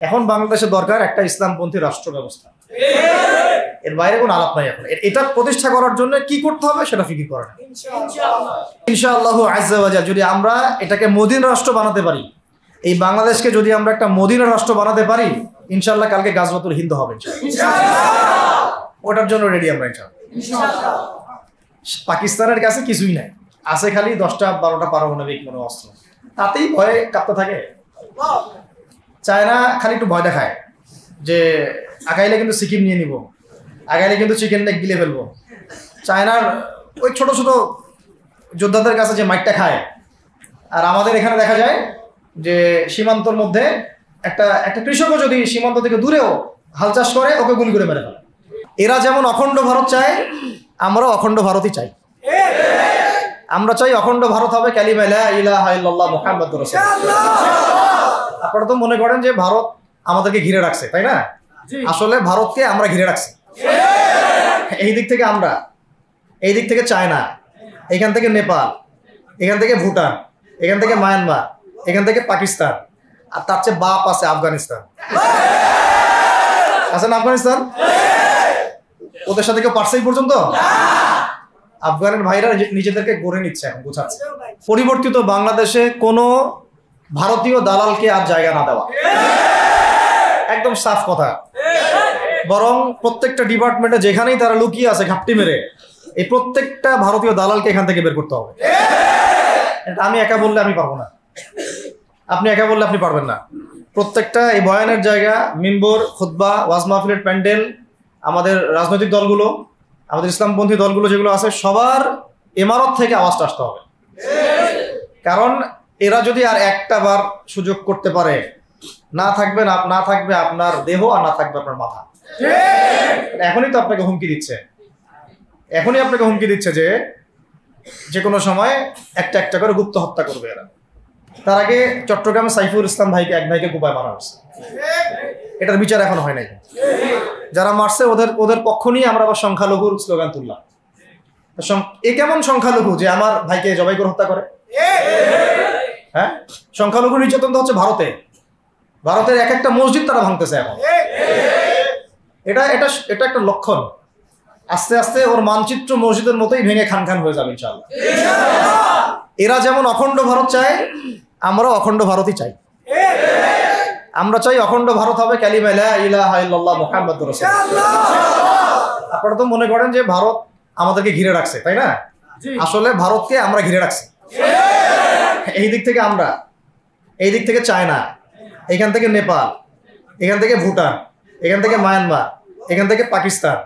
এখন বাংলাদেশে দরকার একটা ইসলামপন্থী রাষ্ট্র ব্যবস্থা। এর বাইরে কোনো আলাপ নাই। এখন এটা প্রতিষ্ঠা করার জন্য কি করতে হবে সেটা ফিকির করে না। ইনশাআল্লাহু আজ্জা ওয়া জাল যদি আমরা এটাকে মদিনা রাষ্ট্র বানাতে পারি, এই বাংলাদেশকে যদি আমরা একটা মদিনা রাষ্ট্র বানাতে পারি, ইনশাআল্লাহ কালকে গাজওয়াতুল হিন্দ হবে ইনশাআল্লাহ। ওটার জন্য রেডি আমরা ইনশাআল্লাহ। পাকিস্তানের কাছে কিছুই নাই, আছে খালি 10টা-12টা পারমাণবিক কোনো অস্ত্র, তাতেই ভয়ে কাঁপতে থাকে। চায়না খালি একটু ভয় দেখায় যে আগাইলে কিন্তু সিকিম নিয়ে নিব, আগাইলে কিন্তু চিকেন নেক গিলে ফেলবো। চায়নার ওই ছোট ছোট যোদ্ধাদের কাছে যে মাইটটা খায়, আর আমাদের এখানে দেখা যায় যে সীমান্তর মধ্যে একটা কৃষকও যদি সীমান্ত থেকে দূরেও হাল চাষ করে, ওকে গুলি করে মেরে ফেলে। এরা যেমন অখণ্ড ভারত চায়, আমরাও অখণ্ড ভারতই চাই। আমরা চাই অখণ্ড ভারত হবে কালিমা লা ইলাহা ইল্লাল্লাহ মুহাম্মাদুর রাসূলুল্লাহ। আপনারা তো মনে করেন যে ভারত আমাদেরকে ঘিরে রাখছে, তাই না? আসলে ভারতকে আমরা ঘিরে রাখছি। এই দিক থেকে আমরা, এই দিক থেকে চায়না, এখান থেকে নেপাল, এখান থেকে ভুটান, এখান থেকে মায়ানমার, এখান থেকে পাকিস্তান, আর তার চেয়ে বাপ আছে আফগানিস্তান। আছে না আফগানিস্তান? ওদের সাথে কেউ পারছে এই পর্যন্ত? আফগানের ভাইরা নিজেদেরকে গড়ে নিচ্ছে, এখন গোছাচ্ছে। পরিবর্তিত বাংলাদেশে কোনো ভারতীয় দালালকে আর জায়গা না দেওয়া, একদম সাফ কথা। বরং প্রত্যেকটা ডিপার্টমেন্টে যেখানেই তারা লুকিয়ে আছে ঘাপটি মেরে, এই প্রত্যেকটা ভারতীয় দালালকে এখান থেকে বের করতে হবে। আমি একা বললে আমি পারবো না, আপনি একা বললে আপনি পারবেন না। প্রত্যেকটা এই বয়ানের জায়গা, মিম্বর, খুতবা, ওয়াজ মাহফিলের প্যান্ডেল, আমাদের রাজনৈতিক দলগুলো, আমাদের ইসলামপন্থী দলগুলো যেগুলো আছে, সবার ইমারত থেকে আওয়াজটা আসতে হবে। কারণ এরা যদি আর একটা বার সুযোগ করতে পারে, না থাকবে আপনার দেহ, আর না থাকবে আপনার মাথা। এখনই তো আপনাকে হুমকি দিচ্ছে, যে কোনো সময় একটা করে গুপ্ত হত্যা করবে এরা। তার আগে চট্টগ্রামে সাইফুল ইসলাম এক ভাইকে কুপায় মারা হয়েছে, এটার বিচার এখন হয় নাই। যারা মারছে ওদের পক্ষ নিয়ে আমরা আবার সংখ্যালঘুর স্লোগান তুললাম। এ কেমন সংখ্যালঘু যে আমার ভাইকে জবাই করে হত্যা করে? হ্যাঁ, সংখ্যালঘু নির্যাতন তো হচ্ছে ভারতের এক একটা মসজিদ তারা ভাঙতেছে এখন। এটা একটা লক্ষণ। আস্তে আস্তে ওর মানচিত্র মসজিদের মতোই ভেঙে খান হয়ে যাবে ইনশাআল্লাহ। এরা যেমন অখণ্ড ভারত চায়, আমরাও অখণ্ড ভারতই চাই। আমরা চাই অখণ্ড ভারত হবে কালিমা লা ইলাহা ইল্লাল্লাহ মুহাম্মাদুর রাসূলুল্লাহ। আপনারা তো মনে করেন যে ভারত আমাদেরকে ঘিরে রাখছে, তাই না? আসলে ভারতকে আমরা ঘিরে রাখছি। এই দিক থেকে আমরা, এই দিক থেকে চায়না, এখান থেকে নেপাল, এখান থেকে ভুটান, এখান থেকে মায়ানমার, এখান থেকে পাকিস্তান,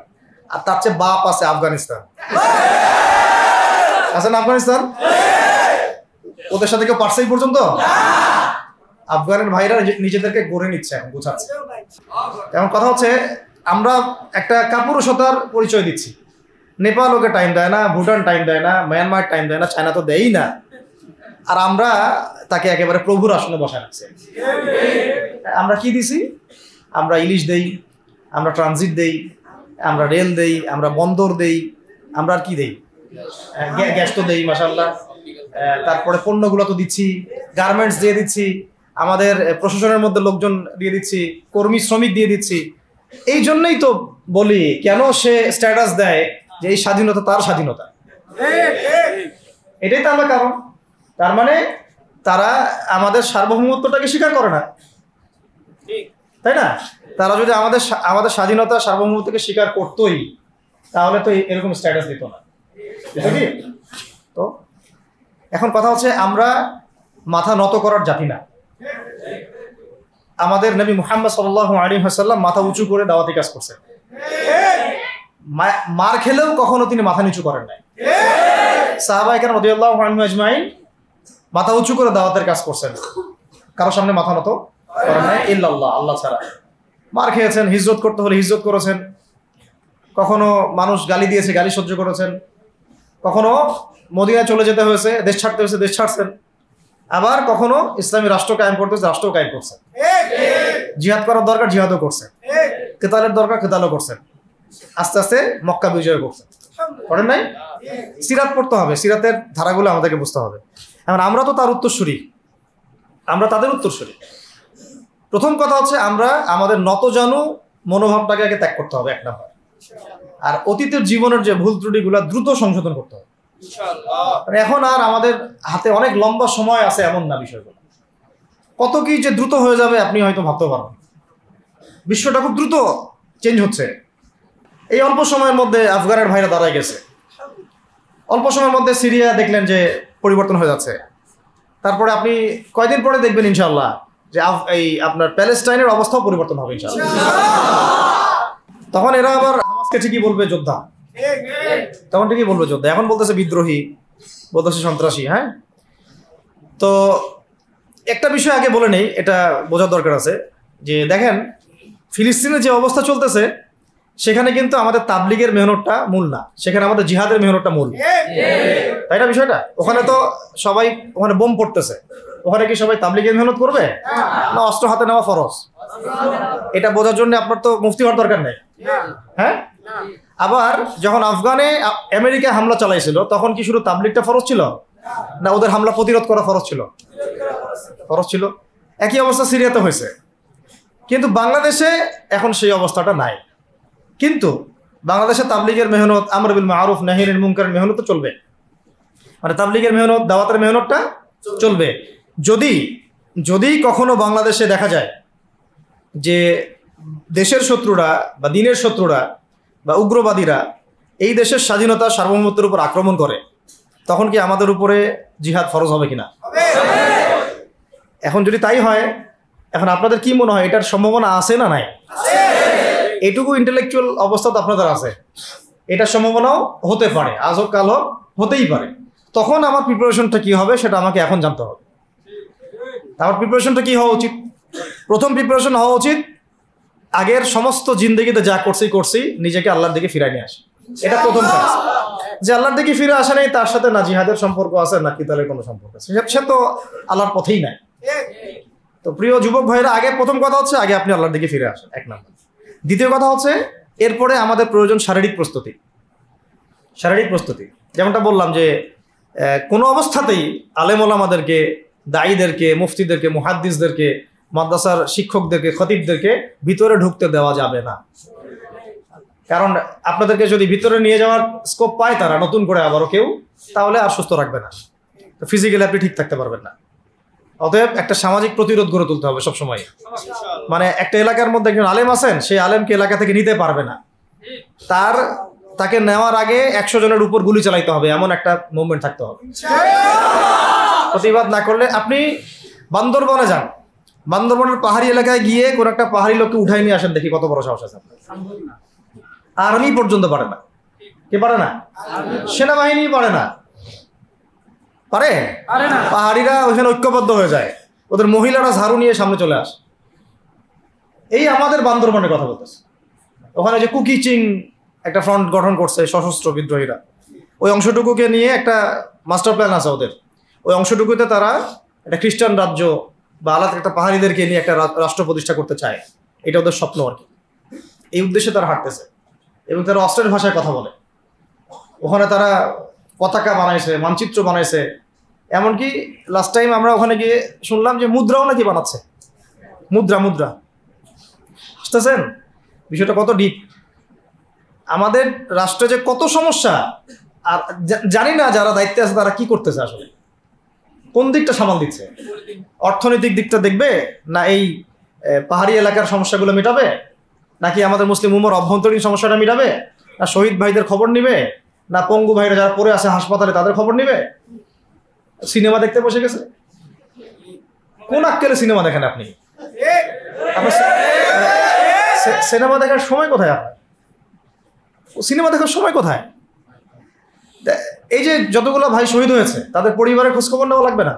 আর তার চেয়ে বাপ আছে আফগানিস্তান। আছে না আফগানিস্তান? ওদের সাথে কেউ পারছে এই পর্যন্ত? আফগানের ভাইরা নিজেদেরকে গড়ে নিচ্ছে, এখন গোছাচ্ছে। এখন কথা হচ্ছে, আমরা একটা কাপুরুষতার পরিচয় দিচ্ছি। নেপাল ওকে টাইম দেয় না, ভুটান টাইম দেয় না, মায়ানমার টাইম দেয় না, চায়না তো দেয়ই না, আর আমরা তাকে একেবারে প্রভুর আসনে বসায় রাখছি। আমরা কি দিছি? আমরা ইলিশ দেই, আমরা ট্রানজিট দেই, আমরা রেল দেই, আমরা বন্দর দেই, আমরা আর কি দেই? গ্যাস তো দেই মাশাআল্লাহ। তারপরে পণ্যগুলো তো দিচ্ছি, গার্মেন্টস দিয়ে দিচ্ছি, আমাদের প্রশাসনের মধ্যে লোকজন দিয়ে দিচ্ছি, কর্মী শ্রমিক দিয়ে দিচ্ছি। এই জন্যই তো বলি, কেন সে স্ট্যাটাস দেয় যে এই স্বাধীনতা তার স্বাধীনতা। এটাই তো আমরা কারণ। তার মানে তারা আমাদের সার্বভৌমত্বটাকে স্বীকার করে না, তাই না? তারা যদি আমাদের স্বাধীনতা সার্বভৌমত্বকে স্বীকার করতোই, তাহলে তো এরকম স্ট্যাটাস দিত না। তো এখন কথা হচ্ছে, আমরা মাথা নত করার জাতি না। আমাদের নবী মুহাম্মদ সাল্লাল্লাহু আলাইহি ওয়াসাল্লাম মাথা উঁচু করে দাওয়াতি কাজ করছেন। মার খেলেও কখনো তিনি মাথা নিচু করেন নাই। সাহাবায়ে কেরাম রাদিয়াল্লাহু আনহুম আজমাইন মাথা উঁচু করে দাওয়াতের কাজ করছেন, কারোর সামনে মাথা নত করেন নাই ইল্লাল্লাহ, আল্লাহ ছাড়া। মার খেয়েছেন, হিজরত করতে হলে হিজরত করেছেন, কখনো মানুষ গালি দিয়েছে, গালি সহ্য করেছেন, কখনো মদিনায় চলে যেতে হয়েছে, দেশ ছাড়তে হয়েছে, দেশ ছাড়ছেন, আবার কখনো ইসলামী রাষ্ট্র কায়েম করতে হয়েছে, রাষ্ট্র কায়েম করছেন। জিহাদ করার দরকার, জিহাদও করছেন, কেতালের দরকার, কেতালও করছেন। আস্তে আস্তে মক্কা বিজয় করছেন, করেন নাই? সিরাত পড়তে হবে, সিরাতের ধারাগুলো আমাদেরকে বুঝতে হবে। এখন আমরা তো তার উত্তরসূরি, আমরা তাদের উত্তরসূরি। প্রথম কথা হচ্ছে আমরা আমাদের নতজানু মনোভাবটাকে আগে ত্যাগ করতে হবে, এক নাম্বার। আর অতীতের জীবনের যে ভুল ত্রুটিগুলো দ্রুত সংশোধন করতে হবে। এখন আর আমাদের হাতে অনেক লম্বা সময় আছে এমন না, বিষয়গুলো কত কি যে দ্রুত হয়ে যাবে আপনি হয়তো ভাবতে পারবেন। বিশ্বটা খুব দ্রুত চেঞ্জ হচ্ছে। এই অল্প সময়ের মধ্যে আফগানের ভাইরা দাঁড়ায় গেছে, অল্প সময়ের মধ্যে সিরিয়া দেখলেন যে পরিবর্তন হয়ে যাচ্ছে। তারপরে আপনি কয়দিন পরে দেখবেন ইনশাআল্লাহ যে এই আপনার প্যালেস্টাইনের অবস্থাও পরিবর্তন হবে ইনশাআল্লাহ। তখন এরা আবার হামাসকে ঠিকই বলবে যোদ্ধা, তখন ঠিকই বলবে যোদ্ধা। এখন বলতেছে বিদ্রোহী, বলতেছে সন্ত্রাসী। হ্যাঁ, তো একটা বিষয় আগে বলে নেই, এটা বোঝার দরকার আছে যে দেখেন ফিলিস্তিনের যে অবস্থা চলতেছে সেখানে কিন্তু আমাদের তাবলিগের মেহনতটা মূল না, সেখানে আমাদের জিহাদের মেহনতটা মূল, তাই না বিষয়টা? ওখানে তো সবাই ওখানে বোম পড়তেছে, ওখানে কি সবাই তাবলিগের মেহনত করবে না অস্ত্র হাতে নেওয়া ফরজ? এটা বোঝার জন্য আপনার তো মুফতি হওয়ার দরকার নেই। হ্যাঁ, আবার যখন আফগানে আমেরিকা হামলা চালাইছিল তখন কি শুধু তাবলিগটা ফরজ ছিল না ওদের হামলা প্রতিরোধ করা ফরজ ছিল? ফরজ ছিল। একই অবস্থা সিরিয়াতে হয়েছে, কিন্তু বাংলাদেশে এখন সেই অবস্থাটা নাই। কিন্তু বাংলাদেশে তাবলিগের মেহনত, আমর বিল মারুফ নাহি আনিল মুনকারের মেহনত তো চলবে, মানে তাবলিগের মেহনত, দাওয়াতের মেহনতটা চলবে। যদি কখনো বাংলাদেশে দেখা যায় যে দেশের শত্রুরা বা দিনের শত্রুরা বা উগ্রবাদীরা এই দেশের স্বাধীনতা সার্বভৌমত্বের উপর আক্রমণ করে, তখন কি আমাদের উপরে জিহাদ ফরজ হবে কিনা? এখন যদি তাই হয়, এখন আপনাদের কি মনে হয় এটার সম্ভাবনা আছে না নাই? এটুকু ইন্টেলেকচুয়াল অবস্থা তো আপনাদের আছে, এটার সম্ভাবনাও হতে পারে, আজ হোক কাল হোক, হতেই পারে। তখন আমার প্রিপারেশনটা কি হবে সেটা আমাকে এখন জানতে হবে। আমার প্রিপারেশনটা কি হওয়া উচিত? প্রথম প্রিপারেশন হওয়া উচিত আগের সমস্ত জিন্দগিতে যা করছি নিজেকে আল্লাহর দিকে ফিরাই নিয়ে আসে। এটা প্রথম কাজ। যে আল্লাহর দিকে ফিরে আসা নেই, তার সাথে না জিহাদের সম্পর্ক আছে না কিতালের কোনো সম্পর্ক আছে, সে তো আল্লাহর পথেই নাই। তো প্রিয় যুবক ভাইরা, আগে প্রথম কথা হচ্ছে আগে আপনি আল্লাহর দিকে ফিরে আসেন, এক নাম্বার। দ্বিতীয় কথা হচ্ছে এরপরে আমাদের প্রয়োজন শারীরিক প্রস্তুতি। যেমনটা বললাম যে কোনো অবস্থাতেই আলেম ওলামাদেরকে, দায়ীদেরকে, মুফতিদেরকে, মুহাদ্দিসদেরকে, মাদ্রাসার শিক্ষকদেরকে, খতিবদেরকে ভিতরে ঢুকতে দেওয়া যাবে না। কারণ আপনাদেরকে যদি ভিতরে নিয়ে যাওয়ার স্কোপ পায় তারা নতুন করে আবারও কেউ, তাহলে আর সুস্থ রাখবে না, ফিজিক্যালি আপনি ঠিক থাকতে পারবেন না। অতএব একটা সামাজিক প্রতিরোধ গড়ে তুলতে হবে সবসময়। মানে একটা এলাকার মধ্যে একজন আলেম আছেন, সেই আলেমকে এলাকা থেকে নিতে পারবে না, তাকে নেওয়ার আগে 100 জনের উপর গুলি চালাইতে হবে, এমন একটা মুভমেন্ট থাকতে হবে। প্রতিবাদ না করলে আপনি বান্দরবনে যান, বান্দরবনের পাহাড়ি এলাকায় গিয়ে কোন একটা পাহাড়ি লোককে উঠাই নিয়ে আসেন, দেখি কত বড় সাহস আছে। আর্মি পর্যন্ত পারে না। কে পারে না? সেনাবাহিনী পারে না। পারে? পাহাড়িরা ওইখানে ঐক্যবদ্ধ হয়ে যায়, ওদের মহিলারা ঝাড়ু নিয়ে সামনে চলে আসে। এই আমাদের বান্দরবনের কথা বলতেছে। ওখানে যে কুকিচিং একটা ফ্রন্ট গঠন করছে সশস্ত্র বিদ্রোহীরা, ওই অংশটুকুকে নিয়ে একটা মাস্টার প্ল্যান আছে ওদের। ওই অংশটুকুতে তারা একটা খ্রিস্টান রাজ্য বা আলাদা একটা পাহাড়িদেরকে নিয়ে একটা রাষ্ট্র প্রতিষ্ঠা করতে চায়। এটা ওদের স্বপ্ন আর কি। এই উদ্দেশ্যে তারা হাঁটতেছে এবং তারা অস্ট্রের ভাষায় কথা বলে। ওখানে তারা পতাকা বানাইছে, মানচিত্র বানাইছে, এমনকি লাস্ট টাইম আমরা ওখানে গিয়ে শুনলাম যে মুদ্রাও নাকি বানাচ্ছে। মুদ্রা বুঝতেছেন বিষয়টা কত ডিপ? আমাদের রাষ্ট্রে যে কত সমস্যা, আর জানি না যারা দায়িত্বে আছে তারা কি করতেছে, আসলে কোন দিকটা সামাল দিচ্ছে। অর্থনৈতিক দিকটা দেখবে না এই পাহাড়ি এলাকার সমস্যাগুলো মেটাবে, নাকি আমাদের মুসলিম উম্মার অভ্যন্তরীণ সমস্যাটা মেটাবে, না শহীদ ভাইদের খবর নিবে, না পঙ্গু ভাইরা যারা পড়ে আছে হাসপাতালে তাদের খবর নিবে? সিনেমা দেখতে বসে গেছে। কোন আক্কেলে সিনেমা দেখেন আপনি? সিনেমা দেখার সময় কোথায় আপনার? সিনেমা দেখার সময় কোথায়? এই যে যতগুলো ভাই শহীদ হয়েছে তাদের পরিবারের খোঁজখবর নেওয়া লাগবে না?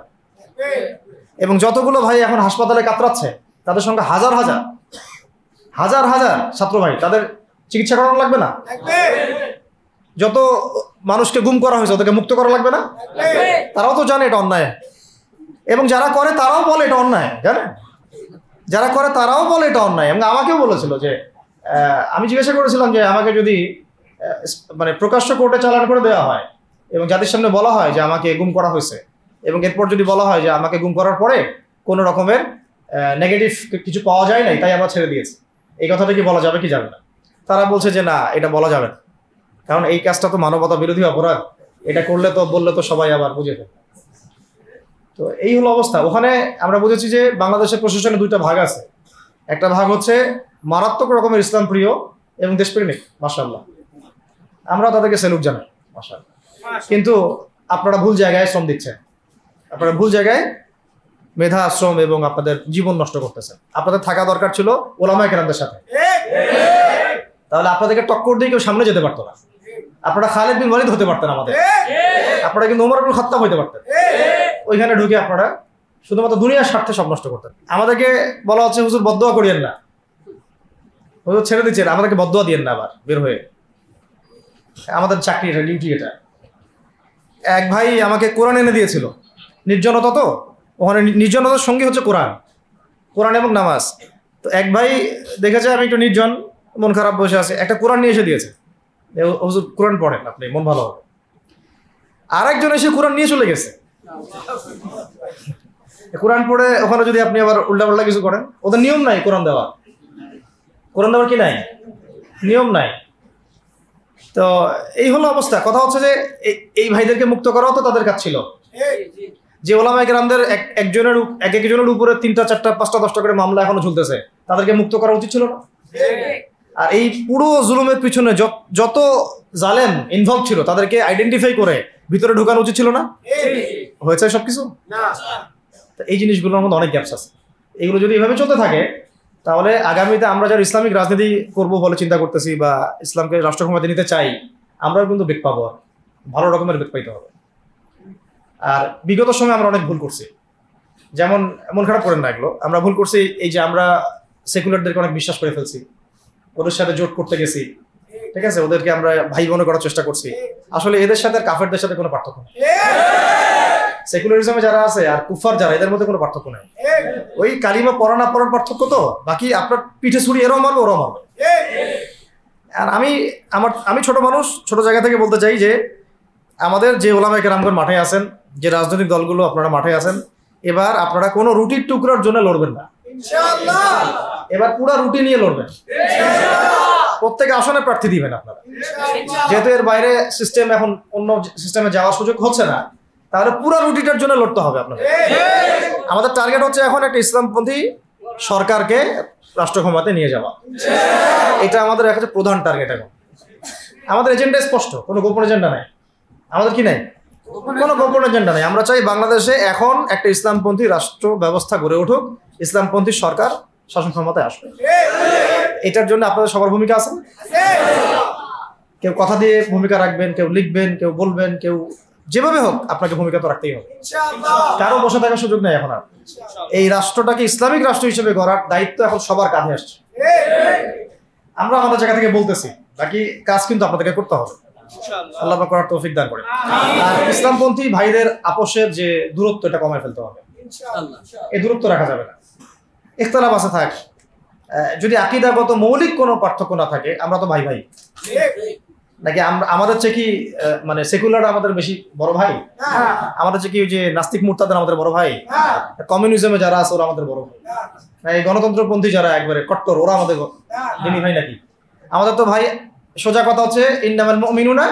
এবং যতগুলো ভাই এখন হাসপাতালে কাতরাচ্ছে তাদের সঙ্গে হাজার হাজার ছাত্র ভাই, তাদের চিকিৎসা করানো লাগবে না? যত মানুষকে গুম করা হয়েছে ওদেরকে মুক্ত করা লাগবে না? তারাও তো জানে এটা অন্যায়, এবং যারা করে তারাও বলে এটা অন্যায়। জানেন, যারা করে তারাও বলে এটা অন্যায়। এবং আমাকেও বলেছিল যে আমি জিজ্ঞাসা করেছিলাম যে আমাকে যদি মানে প্রকাশ্য কোর্টে চালান করে দেওয়া হয় এবং যাদের সামনে বলা হয় যে আমাকে গুম করা হয়েছে, এবং এরপর যদি বলা হয় যে আমাকে গুম করার পরে কোনো রকমের নেগেটিভ কিছু পাওয়া যায় নাই, তাই আমরা ছেড়ে দিয়েছি। এই কথাটা কি বলা যাবে কি যাবে না? তারা বলছে যে না, এটা বলা যাবে না, কারণ এই কাজটা তো মানবতা বিরোধী অপরাধ, এটা করলে তো বললে তো সবাই আবার বুঝে ফেলবে। তো এই হলো অবস্থা। ওখানে আমরা বুঝেছি যে বাংলাদেশের প্রশাসনে দুইটা ভাগ আছে। একটা ভাগ হচ্ছে মারাত্মক রকমের ইসলাম প্রিয় এবং দেশপ্রেমিক, মাশাআল্লাহ, আমরা তাদেরকে স্যালুট জানাই, মাশাআল্লাহ। কিন্তু আপনারা ভুল জায়গায় শ্রম দিচ্ছেন, আপনারা ভুল জায়গায় মেধা, শ্রম এবং আপনাদের জীবন নষ্ট করতেছেন। আপনাদের থাকা দরকার ছিল ওলামায়ে কেরামদের সাথে, তাহলে আপনাদেরকে টক্কর দিয়ে কেউ সামনে যেতে পারতো না। আপনারা খালিদ বিন ওয়ালিদ হতে পারতেন আমাদের, আপনারা কিন্তু ওমর ইবনে খাত্তাব হতে পারতেন। ওইখানে ঢুকে আপনারা শুধুমাত্র দুনিয়ার স্বার্থে সব নষ্ট করতেন। আমাদেরকে বলা হচ্ছে হুজুর বদদোয়া করিয়েন না, হুজুর ছেড়ে দিচ্ছেন, আমাদেরকে বদদোয়া দিয়েন না আবার বের হয়ে। আমাদের চাকরি, এটা ডিউটি। এটা এক ভাই আমাকে কোরআন এনে দিয়েছিল, নির্জনতা, তো ওখানে নির্জনতার সঙ্গী হচ্ছে কোরআন, কোরআন এবং নামাজ। তো এক ভাই দেখেছে আমি একটু নির্জন, মন খারাপ বসে আছে, একটা কোরআন নিয়ে এসে দিয়েছে, হুজুর কোরআন পড়েন আপনি, মন ভালো হবে। আর একজন এসে কোরআন নিয়ে চলে গেছে। কোরআন পড়ে ওখানে যদি আপনি আবার উল্টাপাল্টা কিছু করেন, ওদের নিয়ম নাই কোরআন দেওয়া, কোরআন দেওয়ার কি নাই, নিয়ম নাই। তো এই হলো অবস্থা। কথা হচ্ছে যে এই ভাইদেরকে মুক্ত করাও তো তাদের কাজ ছিল। যে ওলামায়ে কেরামদের একজনের উপরে 3টা 4টা 5টা 10টা করে মামলা এখনো ঝুলতেছে, তাদেরকে মুক্ত করা উচিত ছিল না? আর এই পুরো জুলুমের পিছনে যত জালেম ইনভলভ ছিল তাদেরকে আইডেন্টিফাই করে ভিতরে ঢুকানো উচিত ছিল না? হয়েছে সবকিছু না। এই জিনিসগুলোর মধ্যে অনেক গ্যাপস আছে। এগুলো যদি এভাবে চলতে থাকে তাহলে আগামীতে আমরা যারা ইসলামিক রাজনীতি করব বলে চিন্তা করতেছি বা ইসলামকে রাষ্ট্র ক্ষমতায় নিতে চাই, আমরাও কিন্তু বেগ পাবো, ভালো রকমের বেগ পাইতে হবে। আর বিগত সময় আমরা অনেক ভুল করছি, যেমন মন খারাপ করেন না, এগুলো আমরা ভুল করছি। এই যে আমরা সেকুলারদেরকে অনেক বিশ্বাস করে ফেলছি, ওদের সাথে জোট করতে গেছি, ঠিক আছে, ওদেরকে আমরা ভাই বোন করার চেষ্টা করছি। আসলে এদের সাথে আর কাফেরদের সাথে কোনো পার্থক্য নেই। সেকুলারিজমে যারা আছে আর কুফার যারা, এদের মধ্যে কোনো পার্থক্য নেই। ওই কালিমা পড়া না পড়ার পার্থক্য, তো বাকি আপনার পিঠে ছুরি এরাও মারবে ওরাও মারবে। আর আমি ছোট মানুষ, ছোট জায়গা থেকে বলতে চাই যে আমাদের যে ওলামায়ে কেরামগণ মাঠে আছেন, যে রাজনৈতিক দলগুলো আপনারা মাঠে আছেন, এবার আপনারা কোনো রুটির টুকরার জন্য লড়বেন না, এবার পুরো রুটি নিয়ে লড়বেন। প্রত্যেক আসনে প্রার্থী দিবেন আপনারা, যেহেতু এর বাইরে সিস্টেম এখন অন্য সিস্টেমে যাওয়ার সুযোগ হচ্ছে না, তাহলে পুরো রুটিটার জন্য লড়তে হবে আপনাদের। আমাদের টার্গেট হচ্ছে এখন একটা ইসলামপন্থী সরকারকে রাষ্ট্র ক্ষমতায় নিয়ে যাওয়া, এটা আমাদের একটা প্রধান টার্গেট। এখন আমাদের এজেন্ডা স্পষ্ট, কোনো গোপন এজেন্ডা নাই। আমাদের কি নাই? কোনো গোপন এজেন্ডা নাই। আমরা চাই বাংলাদেশে এখন একটা ইসলামপন্থী রাষ্ট্র ব্যবস্থা গড়ে উঠুক, ইসলামপন্থী সরকার শাসন ক্ষমতায় আসবে। এটার জন্য আপনাদের সবার ভূমিকা আছে। কেউ কথা দিয়ে ভূমিকা রাখবেন, কেউ লিখবেন, কেউ বলবেন, কেউ যেভাবে হোক আপনাকে ভূমিকা তো রাখতেই হবে। কারো বসে থাকার সুযোগ নেই এখন আর। এই রাষ্ট্রটাকে ইসলামিক রাষ্ট্র হিসেবে গড়ার দায়িত্ব এখন সবার কাঁধে আসছে। আমরা আমাদের জায়গা থেকে বলতেছি, বাকি কাজ কিন্তু আপনাদেরকে করতে হবে। আল্লাহ পাক করার তৌফিক দান করে। আর ইসলামপন্থী ভাইদের আপোষের যে দূরত্ব, এটা কমায় ফেলতে হবে। এই দূরত্ব রাখা যাবে না। ইখতিলাফ আছে থাক, যদি আকীদাগত মৌলিক কোনো পার্থক্য না থাকে, আমরা তো ভাই ভাই নাকি? আমাদের চেয়ে কি মানে সেকুলার আমাদের বেশি বড় ভাই? আমাদের চেয়ে কি ওই যে নাস্তিক মুরতাদের আমাদের বড় ভাই? কমিউনিজমে যারা আছে ওরা আমাদের বড় ভাই? এই গণতন্ত্রপন্থী যারা একবারে কট্টর, ওরা আমাদের দিনী ভাই নাকি? আমাদের তো ভাই, সোজা কথা হচ্ছে ইন্নামাল মুমিনুনা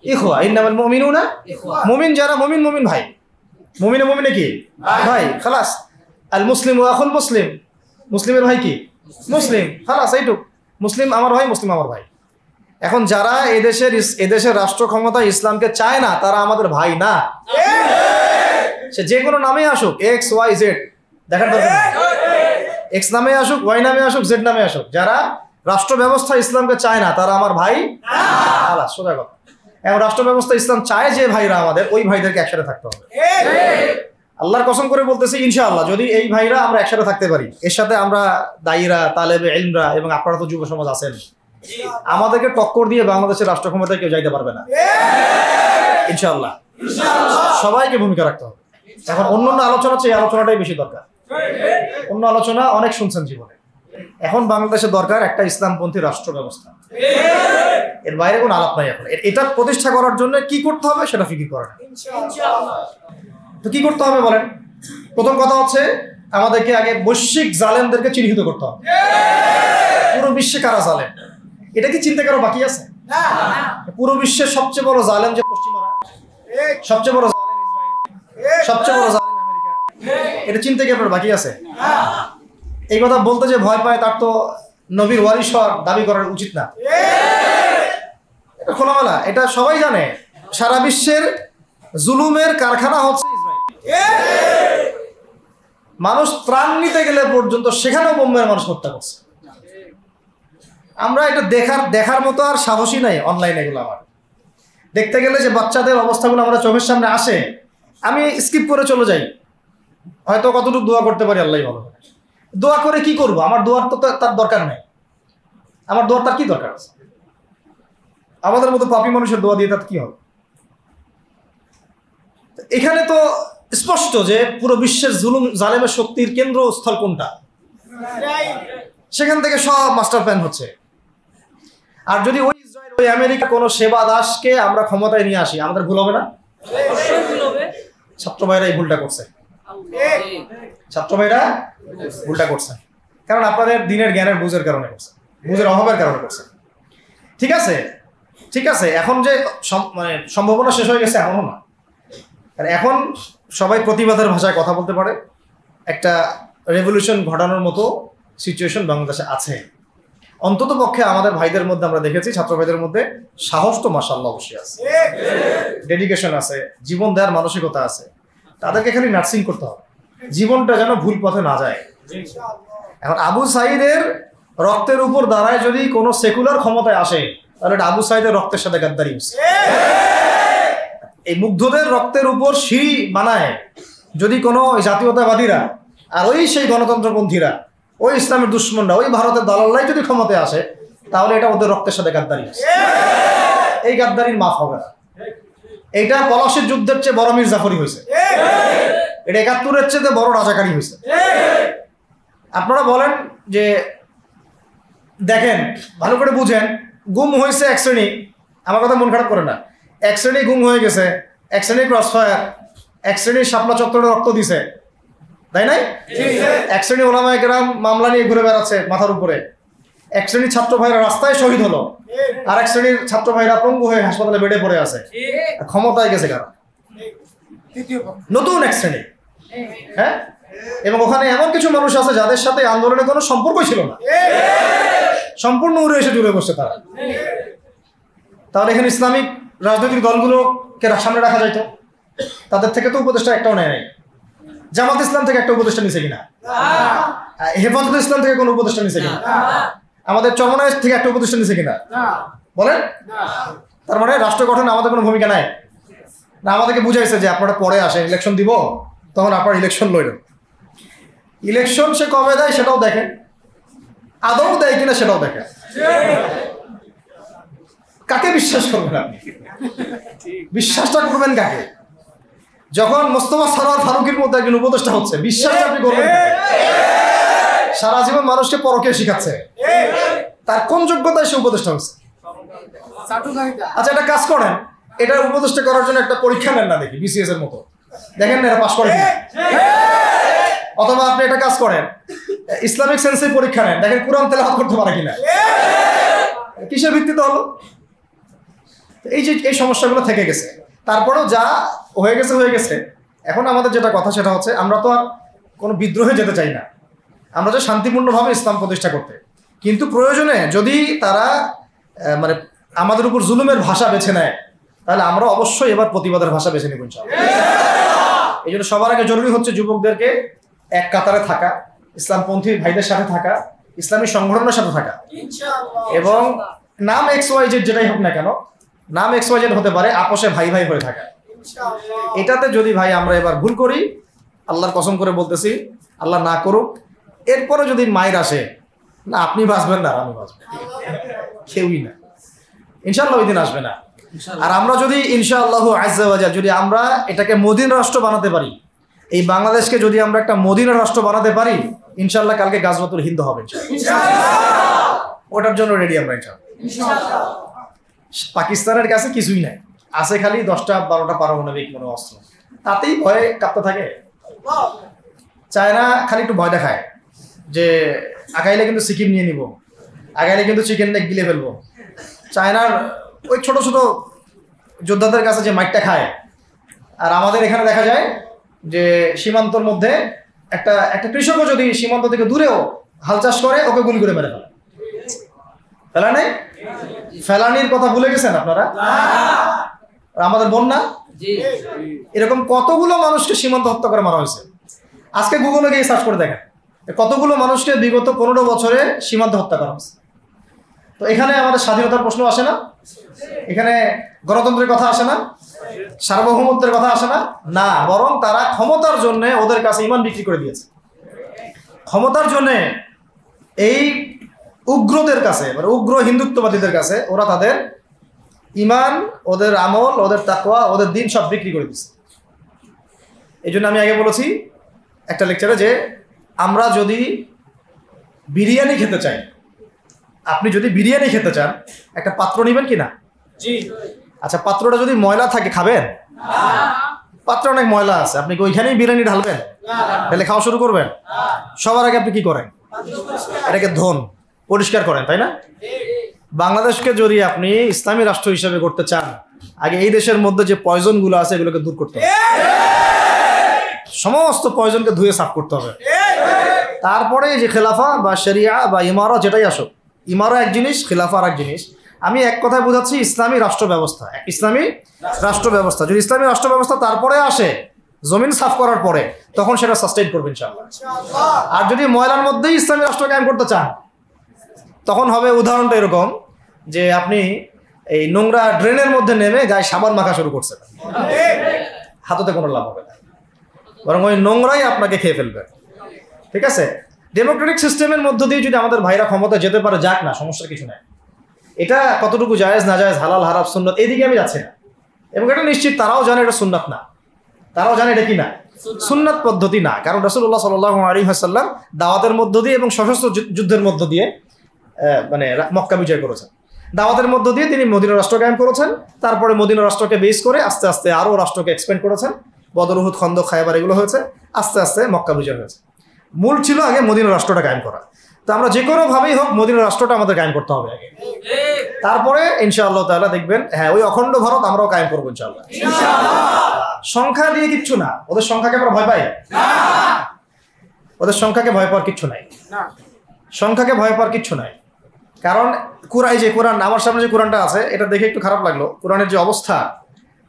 ইখওয়া, ইন্নামাল মুমিনুনা ইখওয়া। মুমিন যারা, মুমিন ভাই, মুমিনে কি ভাই, খালাস। আল মুসলিম ওয়া আখুল মুসলিম, মুসলিমের ভাই কি মুসলিম, খালাস, এইটুক। মুসলিম আমার ভাই, মুসলিম আমার ভাই। এখন যারা এদেশের রাষ্ট্র ক্ষমতা ইসলামকে চায় না, তারা আমাদের ভাই না। সে যে কোনো নামে আসুক, এক্স ওয়াই জেড, দেখার দরকার নেই। এক্স নামে আসুক, ওয়াই নামে আসুক, জেড নামে আসুক, যারা রাষ্ট্র ব্যবস্থা ইসলামকে চায় না, তারা আমার ভাই আলাদা, সোজা কথা। এখন রাষ্ট্র ব্যবস্থা ইসলাম চায় যে ভাইরা আমাদের, ওই ভাইদেরকে একসাথে থাকতে হবে। আল্লাহর কসম করে বলতেছি, ইনশাআল্লাহ যদি এই ভাইরা আমরা একসাথে থাকতে পারি, এর সাথে আমরা দায়ীরা, তালেবে ইলমরা এবং আপনারা তো যুব সমাজ আছেন, আমাদেরকে টক্কর দিয়ে বাংলাদেশের রাষ্ট্র ক্ষমতায় কেউ যাইতে পারবে না ইনশাআল্লাহ। সবাইকে ভূমিকা রাখতে হবে। এখন অন্য আলোচনা চেয়ে আলোচনাটাই বেশি দরকার। অন্য আলোচনা অনেক শুনছেন জীবনে, এখন বাংলাদেশের দরকার একটা ইসলামপন্থী রাষ্ট্র ব্যবস্থা। এর বাইরে কোনো আলাপ নাই। এখন এটা প্রতিষ্ঠা করার জন্য কি করতে হবে সেটা ফিকির করা। তো কি করতে হবে বলেন? প্রথম কথা হচ্ছে আমাদেরকে আগে বৈশ্বিক জালেমদেরকে চিহ্নিত করতে হবে। পুরো বিশ্বে কারা জালেম এটা কি চিন্তা করা বাকি আছে? পুরো বিশ্বের সবচেয়ে বড় জালেম যে পশ্চিমারা, সবচেয়ে বড় জালেম ইসরায়েল, সবচেয়ে বড় জালেম আমেরিকা, এটা চিন্তা কি আপনার বাকি আছে? এই কথা বলতে যে ভয় পায় তার তো নবীর ওয়ারিস হওয়ার দাবি করার উচিত না। এটা খোলামেলা, এটা সবাই জানে। সারা বিশ্বের জুলুমের কারখানা হচ্ছে ইসরায়েল। মানুষ ত্রাণ নিতে গেলে পর্যন্ত সেখানেও বোম্বের মানুষ হত্যা করছে। আমরা এটা দেখার মতো আর সাহসী নাই। অনলাইনে এগুলো আমার দেখতে গেলে যে বাচ্চাদের অবস্থাগুলো আমরা চোখের সামনে আসে, আমি স্কিপ করে চলে যাই। হয়তো কতটুকু দোয়া করতে পারি আল্লাহ ভালো। দোয়া করে কি করব? আমার দোয়ার তো তার দরকার নেই। আমার দোয়ার তার কি দরকার আছে? আমাদের মতো পাপী মানুষের দোয়া দিয়ে তার কি হবে? এখানে তো স্পষ্ট যে পুরো বিশ্বের জুলুম জালেমের শক্তির কেন্দ্রস্থল কোনটা, সেখান থেকে সব মাস্টার প্ল্যান হচ্ছে। আর যদি ওই ইসরায়েল ওই আমেরিকা কোনো সেবা দাসকে আমরা ক্ষমতায় নিয়ে আসি, আমাদের ভুল হবে না? ছাত্র ভাইরা এই ভুলটা করছে, ছাত্র ভাইরা ভুলটা করছে। কারণ আপনাদের দিনের জ্ঞানের বুঝের কারণে করছে, বুঝের অভাবের কারণে করছে। ঠিক আছে, ঠিক আছে। এখন যে মানে সম্ভাবনা শেষ হয়ে গেছে এমনও না। আর এখন সবাই প্রতিবাদের ভাষায় কথা বলতে পারে। একটা রেভলিউশন ঘটানোর মতো সিচুয়েশন বাংলাদেশে আছে। অন্তত পক্ষে আমাদের ভাইদের মধ্যে আমরা দেখেছি, ছাত্র ভাইদের মধ্যে সাহস তো মাশাআল্লাহ অবশ্যই আছে, ডেডিকেশন আছে, জীবন দেওয়ার মানসিকতা আছে। তাদেরকে খালি নার্সিং করতে হবে, জীবনটা যেন ভুল পথে না যায়। এখন আবু সাঈদের রক্তের উপর দাঁড়ায় যদি কোনো সেকুলার ক্ষমতায় আসে, তাহলে এটা আবু সাঈদের রক্তের সাথে গাদ্দারি হচ্ছে। এই মুগ্ধদের রক্তের উপর সিঁড়ি বানায় যদি কোনো জাতীয়তাবাদীরা আর ওই সেই গণতন্ত্রপন্থীরা, ওই ইসলামের দুশ্মনরা, ওই ভারতের দালাল্লাই যদি ক্ষমতায় আসে, তাহলে এটা ওদের রক্তের সাথে গাদ্দারি আছে। এই গাদ্দারির মাফ হবে না। এইটা পলাশির যুদ্ধের চেয়ে বড় মীর জাফরি হয়েছে, এটা ৭১-এর চেয়ে বড় রাজাকারী হয়েছে। আপনারা বলেন যে দেখেন ভালো করে বুঝেন, গুম হয়েছে এক শ্রেণী, আমার কথা মন খারাপ করে না, এক শ্রেণী গুম হয়ে গেছে, এক শ্রেণী ক্রসফায়ার, এক শ্রেণী শাপলা চত্বরে রক্ত দিছে, তাই নাই? এক শ্রেণী ওলামায়ে কেরাম মামলা নিয়ে ঘুরে বেড়াচ্ছে মাথার উপরে, এক শ্রেণীর ছাত্র ভাইরা রাস্তায় শহীদ হলো, আর এক শ্রেণীর ছাত্র ভাইরা পঙ্গু হয়ে হাসপাতালে বেডে পড়ে আছে। ক্ষমতায় গেছে কারা? নতুন এক শ্রেণী। হ্যাঁ, এবং ওখানে এমন কিছু মানুষ আছে যাদের সাথে আন্দোলনের কোনো সম্পর্কই ছিল না, সম্পূর্ণ উড়ে এসে জুড়ে বসছে তারা। তাহলে এখানে ইসলামিক রাজনৈতিক দলগুলোকে সামনে রাখা যাইতো, তাদের থেকে তো উপদেষ্টা একটাও নেয় নাই। জামাত ইসলাম থেকে একটা উপদেষ্টা নিছে কিনা? হেফাজত ইসলাম থেকে কোনো উপদেষ্টা নিছে কিনা? আমাদের চরমনায় থেকে একটা উপদেষ্টা নিছে কিনা বলেন? তার মানে রাষ্ট্র গঠনে আমাদের কোনো ভূমিকা নাই না। আমাদেরকে বুঝাইছে যে আপনারা পরে আসেন, ইলেকশন দিব, তখন আপনারা ইলেকশন লড়েন। ইলেকশন সে কবে দেয় সেটাও দেখেন, আদৌ দেয় কিনা সেটাও দেখেন। কাকে বিশ্বাস করবেন আপনি? বিশ্বাসটা করবেন কাকে? যখন মোস্তফা সরোয়ার ফারুকের মধ্যে একজন উপদেষ্টা হচ্ছে, বিশ্বাসটা আপনি করবেন? সারা জীবন মানুষকে পরকে শিখাচ্ছে, তার কোন যোগ্যতায় সে উপদেষ্টা হচ্ছে? আচ্ছা, একটা কাজ করেন, এটা উপদেষ্টা করার জন্য একটা পরীক্ষা নেন না, দেখি বিসিএস এর মতো, দেখেন না এরা পাস করে কিনা। অথবা আপনি একটা কাজ করেন, ইসলামিক সেন্সের পরীক্ষা নেন, দেখেন কোরআন তেলাওয়াত করতে পারে কিনা। কিসের ভিত্তিতে হলো? এই যে এই সমস্যাগুলো থেকে গেছে। তারপরেও যা হয়ে গেছে হয়ে গেছে। এখন আমাদের যেটা কথা সেটা হচ্ছে, আমরা তো আর কোনো বিদ্রোহে যেতে চাই না, আমরা যে শান্তিপূর্ণভাবে ইসলাম প্রতিষ্ঠা করতে। কিন্তু প্রয়োজনে যদি তারা মানে আমাদের উপর জুলুমের ভাষা বেছে নেয়, তাহলে আমরা অবশ্যই এবার প্রতিবাদের ভাষা বেছে নেব ইনশাআল্লাহ। এই জন্য সবার আগে জরুরি হচ্ছে যুবকদেরকে এক কাতারে থাকা, ইসলামপন্থী ভাইদের সাথে থাকা, ইসলামী সংগঠনের সাথে থাকা, এবং নাম XYZ যেটাই হোক না কেন, নাম XYZ হতে পারে, আপোষে ভাই ভাই হয়ে থাকা। এটাতে যদি ভাই আমরা এবার ভুল করি, আল্লাহর কসম করে বলতেছি, আল্লাহ না করুক, এরপরে যদি মায়ের আসে, না আপনি বাঁচবেন না আমি বাঁচব, কেউই না, ইনশাআল্লাহ ওই দিন আসবে না। আর আমরা যদি ইনশাআল্লাহ আজ্জা ওয়া জাল যদি আমরা এটাকে মদিনা রাষ্ট্র বানাতে পারি, এই বাংলাদেশকে যদি আমরা একটা মদিনা রাষ্ট্র বানাতে পারি, ইনশাআল্লাহ কালকে গাজওয়াতুল হিন্দ হবে ইনশাআল্লাহ। ওটার জন্য রেডি আমরা ইনশাআল্লাহ। পাকিস্তানের কাছে কিছুই নাই, আছে খালি 10টা 12টা পারমাণবিক কোনো অস্ত্র, তাতেই ভয়ে কাঁপতে থাকে। চায়না খালি একটু ভয় দেখায় যে আগাইলে কিন্তু সিকিম নিয়ে নিব, আগাইলে কিন্তু চিকেন নেক গিলে ফেলবো। চায়নার ওই ছোট ছোট যোদ্ধাদের কাছে যে মাইকটা খায়, আর আমাদের এখানে দেখা যায় যে সীমান্তর মধ্যে একটা একটা কৃষকও যদি সীমান্ত থেকে দূরেও হাল চাষ করে, ওকে গুলি করে মেরে ফেলে। ফেলা নেই, ফেলানির কথা ভুলে গেছেন আপনারা? আমাদের বন্যা, এরকম কতগুলো মানুষকে সীমান্ত হত্যা করে মারা হয়েছে। আজকে গুগলে গিয়ে সার্চ করে দেখেন কতগুলো মানুষকে বিগত 15 বছরে সীমান্ত হত্যা করা হয়েছে। তো এখানে আমাদের স্বাধীনতার প্রশ্ন আসে না, এখানে গণতন্ত্রের কথা আসে না, সার্বভৌমত্বের কথা আসে না, না, বরং তারা ক্ষমতার জন্য ওদের কাছে ঈমান বিক্রি করে দিয়েছে। ক্ষমতার জন্য এই উগ্রদের কাছে, মানে উগ্র হিন্দুত্ববাদীদের কাছে ওরা তাদের ঈমান, ওদের আমল, ওদের তাকওয়া, ওদের দিন সব বিক্রি করে দিচ্ছে। এই জন্য আমি আগে বলেছি একটা লেকচারে যে আমরা যদি বিরিয়ানি খেতে চাই, আপনি যদি বিরিয়ানি খেতে চান একটা পাত্র নেবেন কি না? জি। আচ্ছা, পাত্রটা যদি ময়লা থাকে খাবেন? পাত্র অনেক ময়লা আছে, আপনি ওইখানেই বিরিয়ানি ঢালবেন? তাহলে খাওয়া শুরু করবেন? সবার আগে আপনি কি করেন? এটাকে ধোন, পরিষ্কার করেন, তাই না? বাংলাদেশকে যদি আপনি ইসলামী রাষ্ট্র হিসেবে করতে চান, আগে এই দেশের মধ্যে যে পয়জন গুলো আছে এগুলোকে দূর করতে হবে, সমস্ত পয়জনকে ধুয়ে সাফ করতে হবে। তারপরে যে খেলাফা বা শরিয়া বা ইমারা যেটাই আসুক, ইমারা এক জিনিস, খেলাফা আর এক জিনিস। আমি এক কথায় বোঝাচ্ছি ইসলামী রাষ্ট্র ব্যবস্থা, ইসলামী রাষ্ট্র ব্যবস্থা। যদি ইসলামী রাষ্ট্র ব্যবস্থা তারপরে আসে জমিন সাফ করার পরে, তখন সেটা সাস্টেইন করবে ইনশাআল্লাহ। আর যদি ময়লার মধ্যেই ইসলামী রাষ্ট্র কায়েম করতে চান, তখন হবে উদাহরণটা এরকম যে আপনি এই নোংরা ড্রেনের মধ্যে নেমে গায়ে সাবান মাখা শুরু করছেন, হাততে কোনো লাভ হবে না, বরং ওই নোংরাই আপনাকে খেয়ে ফেলবে। ঠিক আছে? ডেমোক্রেটিক সিস্টেমের মধ্য দিয়ে যদি আমাদের ভাইরা ক্ষমতা যেতে পারে, যাক না, সমস্যার কিছু নাই। এটা কতটুকু জায়েজ না জায়েজ, হালাল হারাম সুন্নাত, এইদিকে আমি যাচ্ছি না। এবং এটা নিশ্চিত তারাও জানে এটা সুন্নাত না, তারাও জানে এটা কি না, সুন্নাত পদ্ধতি না। কারণ রাসূলুল্লাহ সাল্লাল্লাহু আলাইহি ওয়াসাল্লাম দাওয়াতের মধ্য দিয়ে এবং সশস্ত্র যুদ্ধের মধ্য দিয়ে মানে মক্কা বিজয় করেছেন। দাওয়াতের মধ্য দিয়ে তিনি মদিনা রাষ্ট্র কায়েম করেছেন। তারপরে মদিনা রাষ্ট্রকে বেস করে আস্তে আস্তে আরও রাষ্ট্রকে এক্সপেন্ড করেছেন। বদর, উহুদ, খন্দক, খায়বার এগুলো হয়েছে, আস্তে আস্তে মক্কা বিজয় হয়েছে। মূল ছিল আগে মদিনা রাষ্ট্রটা কায়েম করা। তো আমরা যে কোনোভাবেই হোক মদিনা রাষ্ট্রটা আমাদের কায়েম করতে হবে আগে, তারপরে ইনশাআল্লাহ তাআলা দেখবেন, হ্যাঁ, ওই অখণ্ড ভারত আমরাও কায়েম করবো ইনশাআল্লাহ। সংখ্যা দিয়ে কিচ্ছু না, ওদের সংখ্যাকে আমরা ভয় পাই না, ওদের সংখ্যাকে ভয় পাওয়ার কিচ্ছু নাই, সংখ্যাকে ভয় পাওয়ার কিচ্ছু নাই। কারণ এই যে কোরআন, আমার সামনে যে কোরআনটা আছে, এটা দেখে একটু খারাপ লাগলো। কোরআনের যে অবস্থা,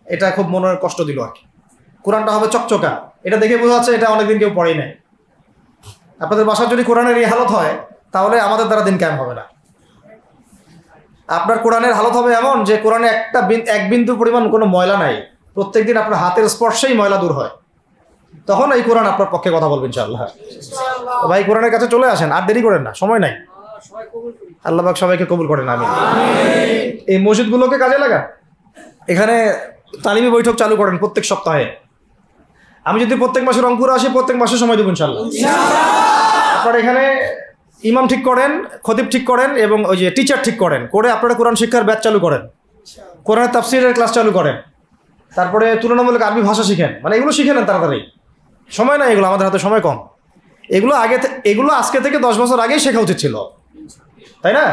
এটা খুব মনের কষ্ট দিল আর কি। কোরআনটা হবে চকচকা, এটা দেখে বোঝা যাচ্ছে এটা অনেকদিন কেউ পড়েই নাই। আপনাদের বাসার যদি কোরআনের এই হালত হয়, তাহলে আমাদের দ্বারা দিন কায়েম হবে না। আপনার কোরআনের হালত হবে এমন যে কোরআনে এক বিন্দু পরিমাণ কোনো ময়লা নাই, প্রত্যেকদিন আপনার হাতের স্পর্শেই ময়লা দূর হয়, তখন এই কোরআন আপনার পক্ষে কথা বলবেন ইনশাআল্লাহ। ভাই, কোরআনের কাছে চলে আসেন, আর দেরি করেন না, সময় নাই। আল্লাহ পাক সবাইকে কবুল করেন, আমিন। এই মসজিদগুলোকে কাজে লাগান, এখানে তালিমি বৈঠক চালু করেন প্রত্যেক সপ্তাহে। আমি যদি প্রত্যেক মাসে রংপুরে আসি, প্রত্যেক মাসে সময় দেবো ইনশাআল্লাহ। আপনারা এখানে ইমাম ঠিক করেন, খতিব ঠিক করেন, এবং ওই যে টিচার ঠিক করেন, করে আপনারা কোরআন শিক্ষার ব্যাচ চালু করেন, কোরআনের তাফসীরের ক্লাস চালু করেন, তারপরে তুলনামূলক আরবি ভাষা শিখেন। মানে এগুলো শিখে নেন তাড়াতাড়ি, সময় নাই, এগুলো আমাদের হাতে সময় কম। এগুলো আজকে থেকে 10 বছর আগেই শেখা উচিত ছিল, তাই না?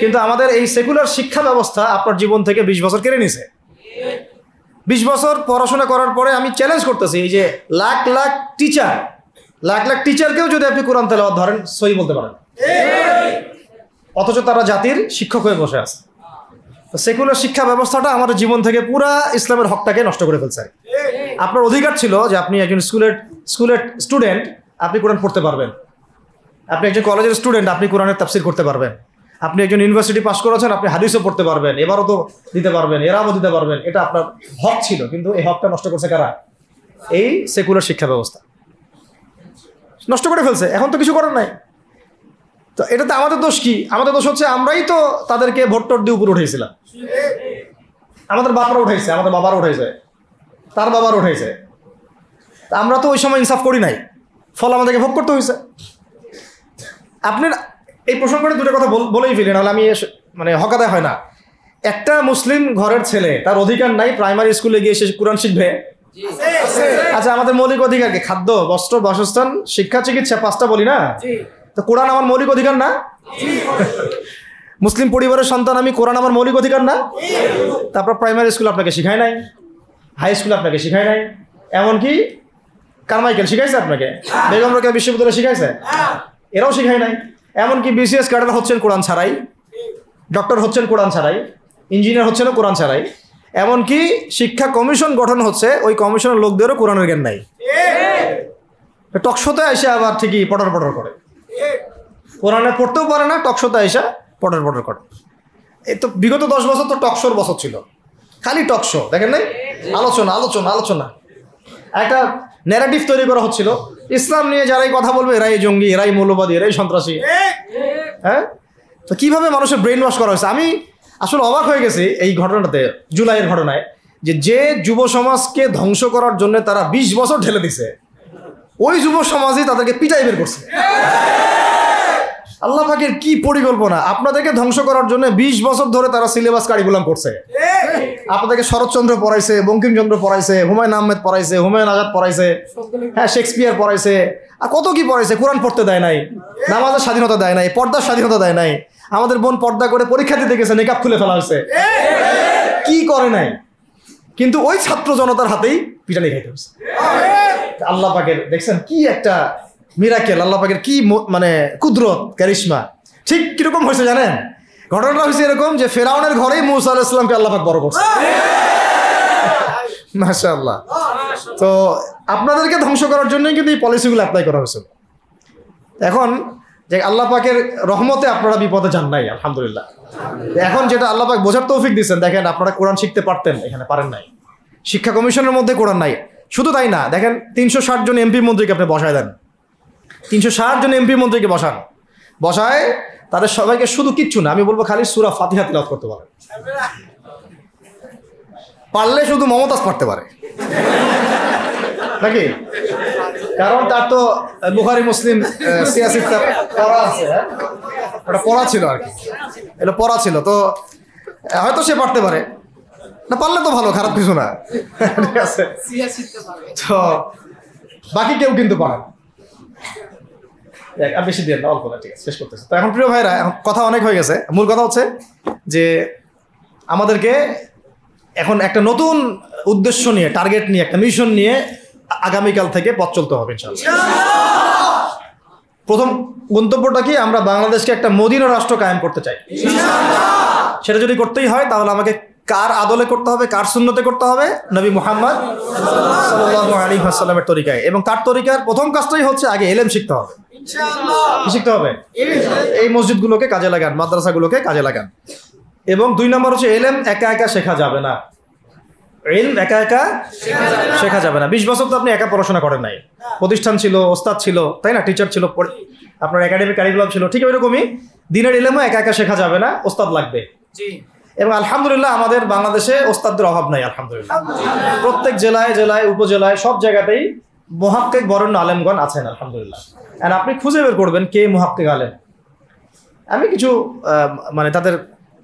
কিন্তু আমাদের এই সেকুলার শিক্ষা ব্যবস্থা আপনার জীবন থেকে 20 বছর কেড়ে নিছে। 20 বছর পড়াশোনা করার পরে আমি চ্যালেঞ্জ করতেছি, এই যে লাখ লাখ টিচারকেও যদি আপনি কোরআন তেলাওয়াত ধরেন, সহি বলতে পারেন, অথচ তারা জাতির শিক্ষক হয়ে বসে আছে। তো সেকুলার শিক্ষা ব্যবস্থাটা আমাদের জীবন থেকে পুরা ইসলামের হকটাকে নষ্ট করে ফেলছে। আপনার অধিকার ছিল যে আপনি একজন স্কুলের স্টুডেন্ট, আপনি কোরআন পড়তে পারবেন। আপনি একজন কলেজের স্টুডেন্ট, আপনি কোরআনের তাফসীর করতে পারবেন। আপনি একজন ইউনিভার্সিটি পাস করেছেন, আপনি হাদিসও পড়তে পারবেন, এবারও তো দিতে পারবেন, এরাও দিতে পারবেন। এটা আপনার হক ছিল, কিন্তু এই হকটা নষ্ট করছে কারা? এই সেকুলার শিক্ষা ব্যবস্থা নষ্ট করে ফেলছে। এখন তো কিছু করার নাই। তো এটাতে আমাদের দোষ কি? আমাদের দোষ হচ্ছে আমরাই তো তাদেরকে ভোট দিয়ে উপরে উঠেছিলাম। আমাদের বাপরা উঠাইছে, আমাদের বাবারা উঠাইছে, তার বাবার উঠাইছে। আমরা তো ওই সময় ইনসাফ করি নাই, ফল আমাদেরকে ভোগ করতে হয়েছে। আপনার এই প্রসঙ্গে দুটো কথা বলেই ফেলি, নাহলে আমি মানে হকাদায় হয় না। একটা মুসলিম ঘরের ছেলে, তার অধিকার নাই প্রাইমারি স্কুলে গিয়ে সে কোরআন শিখবে, আচ্ছা, আমাদের মৌলিক অধিকার কি? খাদ্য, বস্ত্র, বাসস্থান, শিক্ষা, চিকিৎসা, 5টা বলি না? তো কোরআন আমার মৌলিক অধিকার না? মুসলিম পরিবারের সন্তান আমি, কোরআন আমার মৌলিক অধিকার না? তারপর প্রাইমারি স্কুল আপনাকে শিখায় নাই, হাই স্কুল আপনাকে শিখায় নাই, এমনকি কারমাইকেল শিখাইছে আপনাকে, বেগম রোকেয়া বিশ্ববিদ্যালয়ে শিখাইছে, এরাও শিখায় নাই। এমনকি বিসিএস ক্যাডার হচ্ছেন কোরআন ছাড়াই, ডক্টর হচ্ছেন কোরআন ছাড়াই, ইঞ্জিনিয়ার হচ্ছেন কোরআন ছাড়াই, এমনকি শিক্ষা কমিশন গঠন হচ্ছে, ওই কমিশনের লোকদেরও কোরআনের জ্ঞান নাই। টকশোতে এসে আবার ঠিকই পটর পটর করে, কোরআনে পড়তেও পারে না, টকশোতে এসে পটর পটর করে। এই তো বিগত 10 বছর তো টকশোর বছর ছিল, খালি টকশো, দেখেন নাই? আলোচনা আলোচনা আলোচনা, একটা ন্যারেটিভ তৈরি করা হচ্ছিল, ইসলাম নিয়ে যারাই কথা বলবে এরাই জঙ্গি, এরাই মৌলবাদী, এরাই সন্ত্রাসী। হ্যাঁ, তো কিভাবে মানুষের ব্রেন ওয়াশ করা হয়েছে। আমি আসলে অবাক হয়ে গেছি এই ঘটনাতে, জুলাইয়ের ঘটনায়, যে যুব সমাজকে ধ্বংস করার জন্য তারা 20 বছর ঢেলে দিছে, ওই যুব সমাজই তাদেরকে পিটাই বের করছে। আল্লাহ পাকের কি পরিকল্পনা! আপনাদেরকে ধ্বংস করার জন্য 20 বছর ধরে তারা সিলেবাস কারিকুলাম করছে। আপনাদেরকে শরৎচন্দ্র পড়াইছে, বঙ্কিমচন্দ্র পড়াইছে, হুমায়ুন আহমেদ পড়াইছে, হুমায়ুন আজাদ পড়াইছে, হ্যাঁ শেক্সপিয়ার পড়াইছে, আর কত কি পড়াইছে। কোরআন পড়তে দেয় নাই, নামাজের স্বাধীনতা দেয় নাই, পর্দার স্বাধীনতা দেয় নাই। আমাদের বোন পর্দা করে পরীক্ষা দিতে গেছে, নেকাব খুলে ফেলা হয়েছে, কি করে নাই, কিন্তু ওই ছাত্র জনতার হাতেই পিটানি খাইতে হয়েছে। আল্লাহ পাকের দেখছেন কি একটা মিরাকেল, আল্লাহ পাকের কি মানে কুদরত, কারিশমা। ঠিক কিরকম হয়েছে জানেন? ঘটনাটা হয়েছে এরকম যে ফেরাউনের ঘরেই মুসা আলাইহিস সালামকে আল্লাহ পাক বড় করছে। মাশাআল্লাহ। তো আপনাদেরকে ধ্বংস করার জন্যই কিন্তু এই পলিসিগুলো অ্যাপ্লাই করা হয়েছিল। এখন যে আল্লাহ পাকের রহমতে আপনারা বিপদে যান নাই, আলহামদুলিল্লাহ। এখন যেটা আল্লাহ পাক বোঝার তৌফিক দিচ্ছেন, দেখেন আপনারা কোরআন শিখতে পারতেন, এখানে পারেন নাই। শিক্ষা কমিশনের মধ্যে কোরআন নাই। শুধু তাই না, দেখেন 360 জন এমপি মন্ত্রীকে আপনি বসায় দেন, 360 জন এমপি মন্ত্রীকে বসায় তাদের সবাইকে শুধু কিচ্ছু না, আমি বলবো খালি সূরা ফাতিহা তিলাওয়াত করতে পারে, পারলে শুধু মমতাজ পড়তে পারে নাকি? কারণ তার তো বুখারী মুসলিম সিয়াসিটা পড়া আছে, ওটা পড়া ছিল আর কি, এটা পড়া ছিল, তো হয়তো সে পারতে পারে না, পারলে তো ভালো, খারাপ কিছু না, ঠিক আছে। তো বাকি কেউ কিন্তু পারে বেশি দিয়ে না, অল্প না, ঠিক আছে, শেষ করতেছে। তো এখন প্রিয় ভাইরা, এখন কথা অনেক হয়ে গেছে, মূল কথা হচ্ছে যে আমাদেরকে এখন একটা নতুন উদ্দেশ্য নিয়ে, টার্গেট নিয়ে, একটা মিশন নিয়ে আগামীকাল থেকে পথ চলতে হবে ইনশাআল্লাহ। প্রথম গন্তব্যটা কি? আমরা বাংলাদেশকে একটা মদিনা রাষ্ট্র কায়েম করতে চাই। সেটা যদি করতেই হয় তাহলে আমাকে কার আদলে করতে হবে, কার সুন্নতে করতে হবে? নবী মুহাম্মদ সাল্লাল্লাহু আলাইহি ওয়াসাল্লামের তরিকায়। এবং তার তরিকার প্রথম কাজটাই হচ্ছে আগে ইলম শিখতে হবে। কি শিখতে হবে? এই মসজিদগুলোকে কাজে লাগান, মাদ্রাসাগুলোকে কাজে লাগান। এবং 2 নম্বর হচ্ছে ইলম একা একা শেখা যাবে না। ইলম একা একা শেখা যাবে না। 20 বছর তো আপনি একা পড়াশোনা করেন নাই, প্রতিষ্ঠান ছিল, ওস্তাদ ছিল, তাই না? টিচার ছিল, আপনার একাডেমিক কারিকুলাম ছিল, ঠিক ওইরকমই দিনের ইলমও একা একা শেখা যাবে না, ওস্তাদ লাগবে। এবং আলহামদুলিল্লাহ আমাদের বাংলাদেশে ওস্তাদদের অভাব নাই, আলহামদুলিল্লাহ। প্রত্যেক জেলায় জেলায় উপজেলায় সব জায়গাতেই মুহাক্কিক বরেণ্য আলেমগণ আছেন, আলহামদুলিল্লাহ। আর আপনি খুঁজে বের করবেন কে মুহাক্কিক আলেম। আমি কিছু মানে তাদের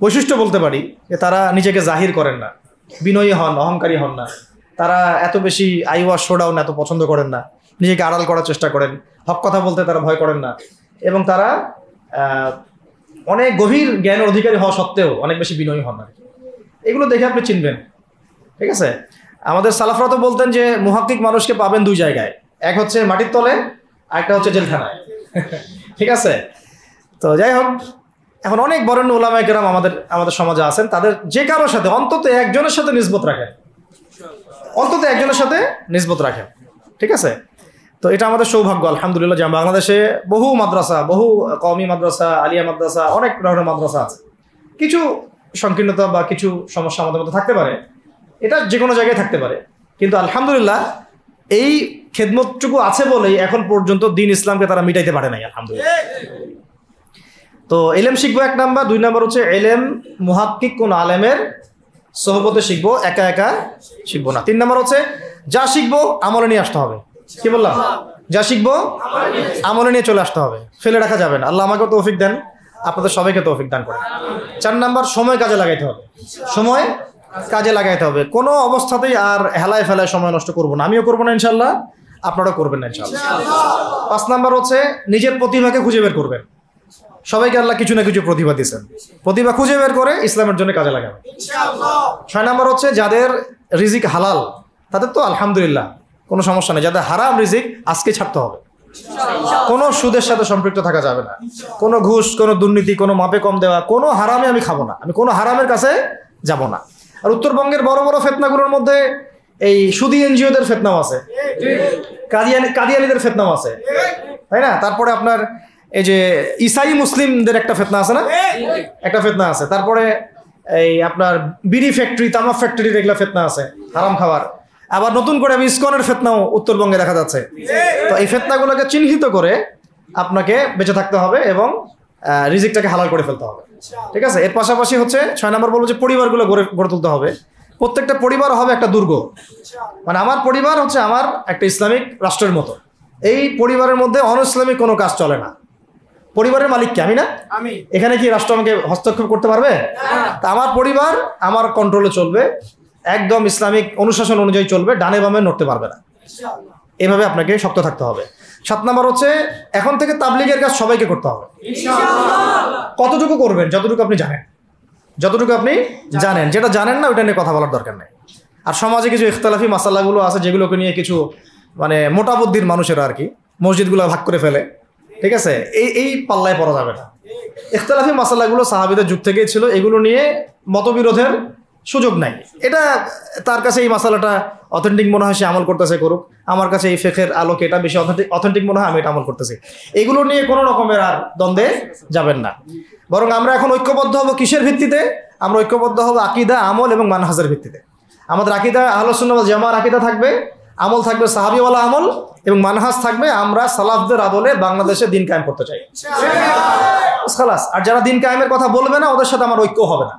বৈশিষ্ট্য বলতে পারি যে তারা নিজেকে জাহির করেন না, বিনয়ী হন, অহংকারী হন না, তারা এত বেশি আইওয়া শোডাউন এত পছন্দ করেন না, নিজেকে আড়াল করার চেষ্টা করেন, হক কথা বলতে তারা ভয় করেন না, এবং তারা অনেক গভীর জ্ঞানের অধিকারী হওয়া সত্ত্বেও অনেক বেশি বিনয়ী হন না। এগুলো দেখে আপনি চিনবেন, ঠিক আছে? আমাদের সালাফরা তো বলতেন যে মুহাক্কিক মানুষকে পাবেন 2 জায়গায়, এক হচ্ছে মাটির তলে, আরেকটা হচ্ছে জেলখানায়, ঠিক আছে? তো যাই হোক, এখন অনেক বরেণ্য উলামায়ে কেরাম আমাদের সমাজে আছেন, তাদের যে কারোর সাথে অন্তত একজনের সাথে নিসবত রাখেন, অন্তত একজনের সাথে নিসবত রাখেন, ঠিক আছে? তো এটা আমাদের সৌভাগ্য, আলহামদুলিল্লাহ, যে বাংলাদেশে বহু মাদ্রাসা, বহু কওমি মাদ্রাসা, আলিয়া মাদ্রাসা, অনেক ধরনের মাদ্রাসা আছে। কিছু সংকীর্ণতা বা কিছু সমস্যা আমাদের মধ্যে থাকতে পারে, এটা যে কোনো জায়গায় থাকতে পারে, কিন্তু আলহামদুলিল্লাহ এই খেদমতটুকু আছে বলেই এখন পর্যন্ত দ্বীন ইসলামকে তারা মিটাইতে পারে নাই, আলহামদুলিল্লাহ। তো ইলম শিখবো 1 নাম্বার, 2 নাম্বার হচ্ছে ইলম মুহাক্কিক কোন আলেমের সোহবতে শিখবো, একা একা শিখবো না। 3 নাম্বার হচ্ছে যা শিখবো আমলে নিয়ে আসতে হবে। কি বললাম? যা শিখবো আমলে নিয়ে চলে আসতে হবে, ফেলে রাখা যাবে না। আল্লাহ আমাকে তৌফিক দেন, আপনাদের সবাইকে তৌফিক দান করেন। 4 নাম্বার সময় কাজে লাগাইতে হবে, সময় কাজে লাগাইতে হবে। কোনো অবস্থাতেই আর হেলায় ফেলায় সময় নষ্ট করবো না, আমিও করবো না ইনশাল্লাহ, আপনারাও করবেন না ইনশাল্লাহ। 5 নাম্বার হচ্ছে নিজের প্রতিভাকে খুঁজে বের করবেন। সবাইকে আল্লাহ কিছু না কিছু প্রতিভা দিয়েছেন, প্রতিভা খুঁজে বের করে ইসলামের জন্য কাজে লাগাবেন। 6 নাম্বার হচ্ছে যাদের রিজিক হালাল তাদের তো আলহামদুলিল্লাহ কোনো সমস্যা নেই, যাদের হারাম রিজিক আজকে ছাড়তে হবে। কোনো সুদের সাথে সম্পৃক্ত থাকা যাবে না, কোনো ঘুষ, কোনো দুর্নীতি, কোনো মাপে কম দেওয়া, কোনো হারামে আমি খাবো না, আমি কোনো হারামের কাছে যাব না। আর উত্তরবঙ্গের বড় বড় ফেতনাগুলোর মধ্যে এই সুদী এনজিওদের ফেতনাও আছে, কাদিয়ানিদের ফেতনাও আছে, তাই না? তারপরে আপনার এই যে ইসাই মুসলিমদের একটা ফেতনা আছে না, একটা ফেতনা আছে। তারপরে এই আপনার বিড়ি ফ্যাক্টরি, তামাক ফ্যাক্টরির এগুলা ফেতনা আছে, হারাম খাবার। আবার নতুন করে ইসকনের ফেতনাও উত্তরবঙ্গে দেখা যাচ্ছে। তো এই ফেতনাগুলোকে চিহ্নিত করে আপনাকে বেঁচে থাকতে হবে এবং রিজিকটাকে হালাল করে ফেলতে হবে, ঠিক আছে? এর পাশাপাশি হচ্ছে 6 নম্বর বলবো যে পরিবারগুলো গড়ে তুলতে হবে। প্রত্যেকটা পরিবার হবে একটা দুর্গ, মানে আমার পরিবার হচ্ছে আমার একটা ইসলামিক রাষ্ট্রের মতো। এই পরিবারের মধ্যে অনইসলামিক কোনো কাজ চলে না। পরিবারের মালিক কি? আমি না? এখানে কি রাষ্ট্র আমাকে হস্তক্ষেপ করতে পারবে? তা আমার পরিবার আমার কন্ট্রোলে চলবে, একদম ইসলামিক অনুশাসন অনুযায়ী চলবে, ডানে বামে নড়তে পারবে না। এভাবে আপনাকে শক্ত থাকতে হবে। 7 নম্বর হচ্ছে এখন থেকে তাবলীগের কাজ সবাইকে করতে হবে। কতটুকু করবেন? যতটুকু আপনি জানেন, যতটুকু আপনি জানেন। যেটা জানেন না ওইটা নিয়ে কথা বলার দরকার নেই। আর সমাজে কিছু ইখতিলাফি মাসালাগুলো আছে যেগুলোকে নিয়ে কিছু মানে মোটা বুদ্ধির মানুষেরা আর কি মসজিদগুলো ভাগ করে ফেলে, ঠিক আছে? এই পাল্লায় পড়া যাবে না। ইখতিলাফি মাসালাগুলো সাহাবীদের যুগ থেকেই ছিল, এগুলো নিয়ে মতবিরোধের সুযোগ নাই। এটা তার কাছে এই মাসালাটা অথেন্টিক মনে হয়, সে আমল করতেছে, করুক। আমার কাছে এই ফিকহের আলোকে এটা বেশি অথেন্টিক মনে হয়, আমি এটা আমল করতেছি। এগুলো নিয়ে কোনো রকমের আর দ্বন্দ্বে যাবেন না। বরং আমরা এখন ঐক্যবদ্ধ হব কিসের ভিত্তিতে? আমরা ঐক্যবদ্ধ হব আকীদা, আমল এবং মানহাজের ভিত্তিতে। আমাদের আকীদা আহলুস সুন্নাহ ওয়াল জামাআর আকীদা থাকবে, আমল থাকবে সাহাবীওয়ালা আমল, এবং মানহাজ থাকবে আমরা সালাফদের আদলে বাংলাদেশে দিন কায়েম করতে চাই। খালাস। আর যারা দিন কায়েমের কথা বলবে না ওদের সাথে আমার ঐক্য হবে না।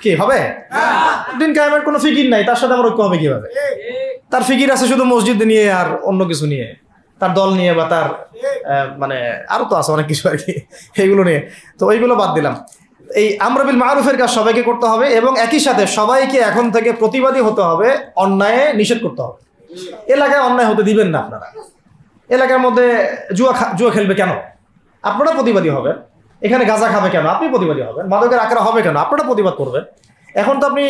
কি হবে? দিন কায়েমের কোনো ফিকির নাই, তার সাথে আমার ঐক্য হবে কিভাবে? তার ফিকির আছে শুধু মসজিদ নিয়ে আর অন্য কিছু নিয়ে, তার দল নিয়ে বা তার মানে আরো তো আছে অনেক কিছু আর কি, এইগুলো নিয়ে। তো ওইগুলো বাদ দিলাম। এই আমর বিল মারুফের কাজ সবাইকে করতে হবে এবং একই সাথে সবাইকে এখন থেকে প্রতিবাদী হতে হবে, অন্যায় নিষেধ করতে হবে। এলাকায় অন্যায় হতে দিবেন না আপনারা। এলাকার মধ্যে জুয়া খেলবে কেন? আপনারা প্রতিবাদী হবেন। এখানে গাঁজা খাবে কেন? আপনি প্রতিবাদী হবেন। মাদকের আকারা হবে কেন? আপনারা প্রতিবাদ করবেন। এখন তো আপনি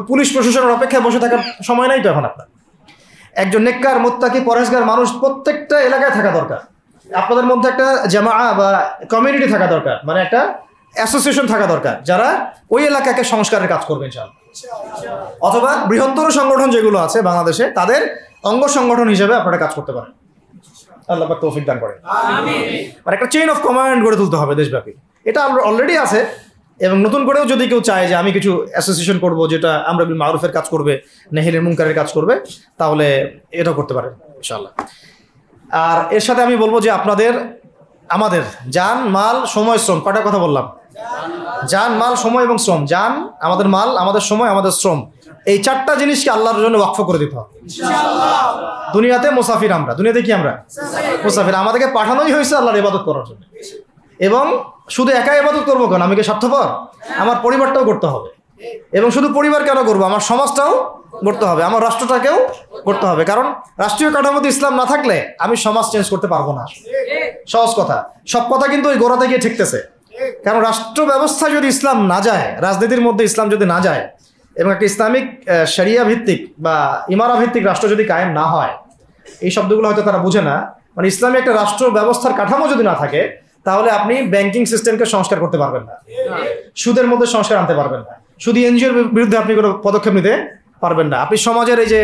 পুলিশ প্রশাসনের অপেক্ষায় বসে থাকার সময় নাই তো এখন আপনার। একজন নেককার, মুত্তাকি, পরহেজগার মানুষ প্রত্যেকটা এলাকায় থাকা দরকার। আপনাদের মধ্যে একটা জামাআ বা কমিউনিটি থাকা দরকার, মানে একটা অ্যাসোসিয়েশন থাকা দরকার, যারা ওই এলাকাকে সংস্কারের কাজ করবে ইনশাআল্লাহ। অথবা বৃহত্তর সংগঠন যেগুলো আছে বাংলাদেশে, তাদের অঙ্গ সংগঠন হিসেবে আপনারা কাজ করতে পারেন। আল্লাহ পাক তৌফিক দান করেন। মানে একটা চেইন অফ কমান্ড গড়ে তুলতে হবে দেশব্যাপী। এটা অলরেডি আছে, এবং নতুন করেও যদি কেউ চায় যে আমি কিছু অ্যাসোসিয়েশন করব যেটা আমরা বিল মারুফের কাজ করবে, নাহিয়ানিল মুনকারের কাজ করবে, তাহলে এটা করতে পারেন ইনশাআল্লাহ। আর এর সাথে আমি বলবো যে আমাদের জান, মাল, সময়, শ্রম, কয়টা কথা বললাম? জান, মাল, সময় এবং শ্রম। জান, আমাদের মাল, আমাদের সময়, আমাদের শ্রম, এই 4টা জিনিসকে আল্লাহর জন্য ওয়াকফ করে দিতে হবে। দুনিয়াতে মুসাফির আমরা, দুনিয়াতে কি আমরা মুসাফির। আমাদেরকে পাঠানোই হয়েছে আল্লাহর ইবাদত করার জন্য। এবং শুধু একা ইবাদত করবো কেন? আমি কি স্বার্থপর? আমার পরিবারটাও করতে হবে। এবং শুধু পরিবার কেন করবো? আমার সমাজটাও করতে হবে, আমার রাষ্ট্রটাকেও করতে হবে। কারণ রাষ্ট্রীয় কাঠামোতে ইসলাম না থাকলে আমি সমাজ চেঞ্জ করতে পারবো না। সহজ কথা। সব কথা কিন্তু ওই গোড়াতে গিয়ে ঠেকতেছে। কারণ রাষ্ট্র ব্যবস্থা যদি ইসলাম না যায়, রাজনীতির মধ্যে ইসলাম যদি না যায়, এবং একটা ইসলামিক শরিয়া ভিত্তিক বা ইমারা ভিত্তিক রাষ্ট্র যদি কায়েম না হয়, এই শব্দগুলো হয়তো তারা বুঝে না। মানে ইসলামী একটা রাষ্ট্র ব্যবস্থার কাঠামো যদি না থাকে, তাহলে আপনি ব্যাংকিং সিস্টেমকে সংস্কার করতে পারবেন না, সুদের মধ্যে সংস্কার আনতে পারবেন না, শুধু এনজিওর বিরুদ্ধে আপনি কোনো পদক্ষেপ নিতে পারবেন না, আপনি সমাজের এই যে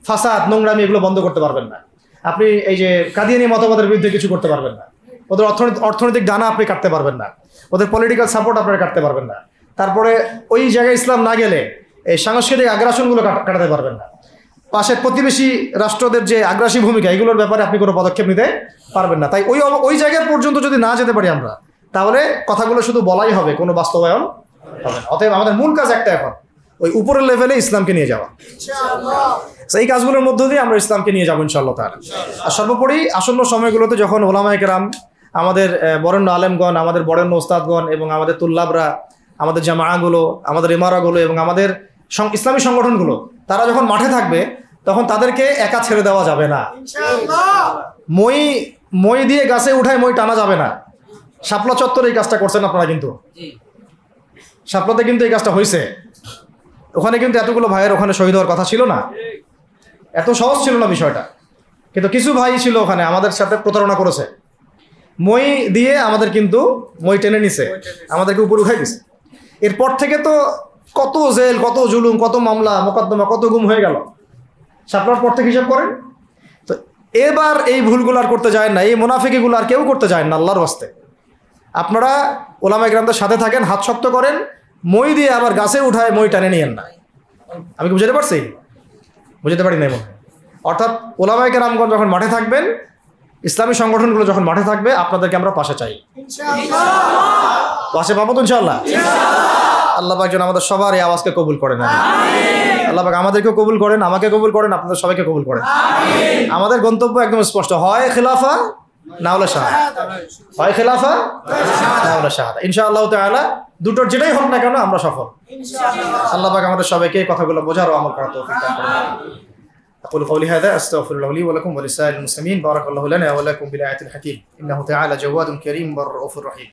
ফাসাদ, নোংরামি, এগুলো বন্ধ করতে পারবেন না, আপনি এই যে কাদিয়ানি মতবাদের বিরুদ্ধে কিছু করতে পারবেন না, ওদের অর্থনৈতিক ডানা আপনি কাটতে পারবেন না, ওদের পলিটিক্যাল সাপোর্ট আপনারা কাটতে পারবেন না। তারপরে ওই জায়গায় ইসলাম না গেলে এই সাংস্কৃতিক আগ্রাসনগুলো কাটাতে পারবেন না। পাশের প্রতিবেশী রাষ্ট্রদের যে আগ্রাসী ভূমিকা, এগুলোর ব্যাপারে আপনি কোনো পদক্ষেপ নিতে পারবেন না। তাই ওই জায়গা পর্যন্ত যদি না যেতে পারি আমরা, তাহলে কথাগুলো শুধু বলাই হবে, কোনো বাস্তবায়ন হবে না। অতএব আমাদের মূল কাজ একটা, এখন ওই উপরের লেভেলে ইসলামকে নিয়ে যাওয়া। এই কাজগুলোর মধ্য দিয়ে আমরা ইসলামকে নিয়ে যাবো ইনশাআল্লাহ তাআলা। আর সর্বোপরি আসন্ন সময়গুলোতে যখন ওলামায়ে কেরাম, আমাদের বরেণ্য আলেমগণ, আমাদের বরেণ্য ওস্তাদগণ এবং আমাদের তুল্লাবরা আমাদের জামাআগুলো, আমাদের ইমারাগুলো এবং আমাদের ইসলামী সংগঠনগুলো, তারা যখন মাঠে থাকবে তখন তাদেরকে একা ছেড়ে দেওয়া যাবে না। মই দিয়ে গাছে উঠায় মই টানা যাবে না। শাপলা চত্বরে এই কাজটা করছেন আপনারা, কিন্তু শাপলাতে কিন্তু এই কাজটা হয়েছে। ওখানে কিন্তু এতগুলো ভাইয়ের ওখানে শহীদ হওয়ার কথা ছিল না, এত সহজ ছিল না বিষয়টা। কিন্তু কিছু ভাই ছিল ওখানে আমাদের সাথে প্রতারণা করেছে, মই দিয়ে আমাদের কিন্তু মই টেনে নিছে, আমাদেরকে উপরে উঠাই দিছে। এরপর থেকে তো কত জেল, কত জুলুম, কত মামলা মোকদ্দমা, কত গুম হয়ে গেল শাপলার পর থেকে, হিসাব করেন। তো এবার এই ভুলগুলো আর করতে যায় না, এই মুনাফিকিগুলো আর কেউ করতে যায় না। আল্লাহর ওয়াস্তে আপনারা ওলামায়ে কেরামদের সাথে থাকেন, হাত শক্ত করেন, মই দিয়ে আবার গাছে উঠায় মই টানে নিয়েন না। আমি কি বুঝাতে পারছি? বুঝতে পারি না মনে। অর্থাৎ ওলামায়ে কেরামগণ যখন মাঠে থাকবেন, ইসলামী সংগঠনগুলো যখন মাঠে থাকবে, আপনাদেরকে আমরা পাশে চাই, পাশে পাবো তো ইনশাআল্লাহ। আল্লাহ পাক যেন আমাদের সবার এই আওয়াজকে কবুল করেন। আল্লাহ পাক আমাদেরকেও কবুল করেন, আমাকে কবুল করেন, আপনাদের সবাইকে কবুল করেন। আমাদের গন্তব্য একদম স্পষ্ট, হয় খিলাফা না হলে শাহাদা, হয় খিলাফা না হলে শাহাদা। ইনশাআল্লাহ তাআলা দুটোর যেটাই হোক না কেন আমরা সফল। আল্লাহ পাক আমাদের সবাইকে কথাগুলো বোঝার ও আমল করার তৌফিক দান করুন। أقول قولي هذا أستغفر الله لي ولكم ولسائر المسلمين. بارك الله لنا ولكم بالآيات الحكيم إنه تعالى جواد كريم بر رؤوف رحيم.